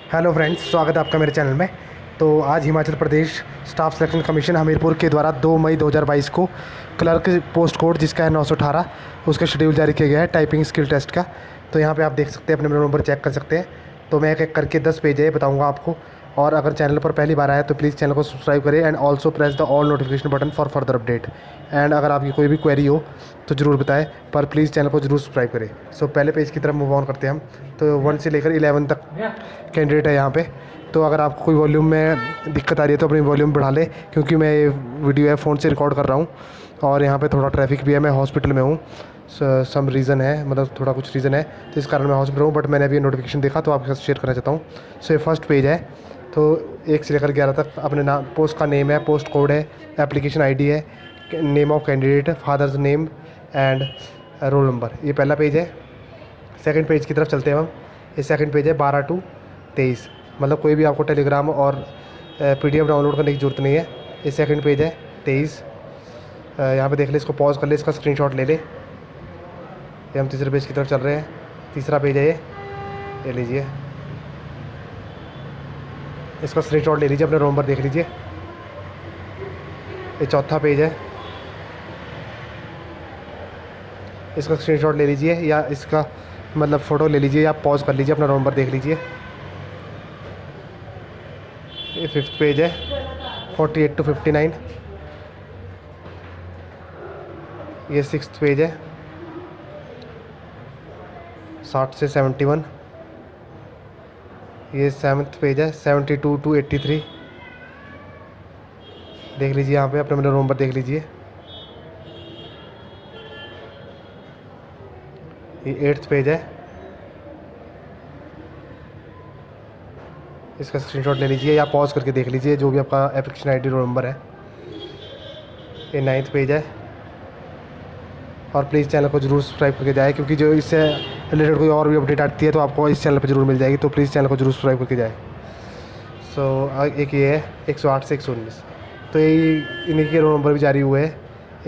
Hello friends, स्वागत है आपका मेरे चैनल में। तो आज Himachal Pradesh staff selection commission Hamirpur के द्वारा 2 मई 2022 को क्लर्क पोस्ट कोड जिसका है 918 उसका शेड्यूल जारी किया गया है टाइपिंग स्किल टेस्ट का। तो यहाँ पे आप देख सकते हैं, अपने नंबर चेक कर सकते हैं। तो मैं एक एक करके 10 पेज है बताऊँगा आपको। और अगर चैनल पर पहली बार आया तो प्लीज़ चैनल को सब्सक्राइब करें and also press the all notification button for further update. And अगर आपकी कोई भी क्वेरी हो तो ज़रूर बताएं, पर प्लीज़ चैनल को ज़रूर सब्सक्राइब करें। सो पहले पेज की तरफ मूव ऑन करते हैं हम। तो 1 से लेकर 11 तक कैंडिडेट है यहाँ पे। तो अगर आपको कोई वॉल्यूम में दिक्कत आ रही है तो अपनी वॉल्यूम बढ़ा ले, क्योंकि मैं ये वीडियो है फ़ोन से रिकॉर्ड कर रहा हूँ और यहाँ पे थोड़ा ट्रैफिक भी है। मैं हॉस्पिटल में हूँ, सम रीज़न है, मतलब थोड़ा कुछ रीज़न है तो इस कारण मैं हॉस्पिटल हूँ। बट मैंने अभी नोटिफिकेशन देखा तो आपके साथ शेयर करना चाहता हूँ। सो ये फर्स्ट पेज है। तो 1 से लेकर 11 तक अपने नाम, पोस्ट का नेम है, पोस्ट कोड है, एप्लीकेशन ID है, name of candidate, father's name and roll number. ये पहला पेज है। सेकंड पेज की तरफ चलते हैं हम। ये सेकंड पेज है 12 to 23, मतलब कोई भी आपको टेलीग्राम और PDF डाउनलोड करने की ज़रूरत नहीं है। ये सेकंड पेज है 23। यहाँ पे देख ले, इसको पॉज कर ले, इसका स्क्रीनशॉट ले ले। ये हम तीसरे पेज की तरफ चल रहे हैं। तीसरा पेज है ये लीजिए, इसका स्क्रीनशॉट ले लीजिए, अपने रोल नंबर देख लीजिए। ये चौथा पेज है, इसका स्क्रीनशॉट ले लीजिए या इसका मतलब फ़ोटो ले लीजिए या पॉज कर लीजिए, अपना रोल नंबर देख लीजिए। ये फिफ्थ पेज है 48 to 59। ये सिक्स्थ पेज है 60 से 71। ये सेवन्थ पेज है 72 to 83। देख लीजिए, यहाँ पे अपने मेरा रोल नंबर देख लीजिए। ये 8th पेज है, इसका स्क्रीनशॉट ले लीजिए या पॉज करके देख लीजिए, जो भी आपका एप्लीकेशन ID रोल नंबर है। ये 9th पेज है। और प्लीज़ चैनल को ज़रूर सब्सक्राइब करके जाए, क्योंकि जो इससे रिलेटेड कोई और भी अपडेट आती है तो आपको इस चैनल पर ज़रूर मिल जाएगी। तो प्लीज़ चैनल को ज़रूर सब्सक्राइब करके जाए। सो एक ये है 108 से 119। तो यही इन्हीं के रोल नंबर भी जारी हुए हैं।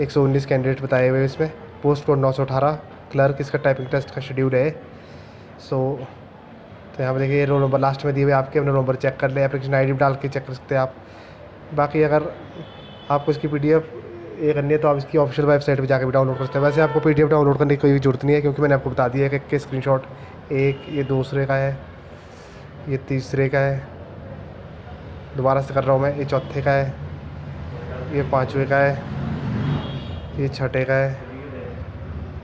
119 कैंडिडेट बताए हुए हैं इसमें। पोस्ट कोड 918 क्लर्क, इसका टाइपिंग टेस्ट का शेड्यूल है। तो यहाँ पर देखिए रोल नंबर लास्ट में दिए हुए आपके, अपने रोल नंबर चेक कर ले, एप्लीकेशन ID डाल के चेक कर सकते हैं आप। बाकी अगर आपको इसकी PDF ये करनी है तो आप इसकी ऑफिशियल वेबसाइट पे जाकर भी डाउनलोड कर सकते हैं। वैसे आपको PDF डाउनलोड करने की कोई भी ज़रूरत नहीं है, क्योंकि मैंने आपको बता दिया है कि स्क्रीनशॉट एक ये दूसरे का है, ये तीसरे का है, दोबारा से कर रहा हूँ मैं, ये चौथे का है, ये पाँचवें का है, ये छठे का है,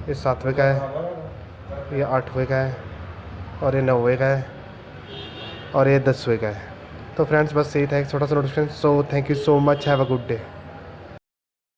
ये सातवें का है, ये आठवें का है, और ये 9वें का है, और ये 10वें का है। तो फ्रेंड्स बस यही था एक छोटा सा notification. So thank you so much, have a good day.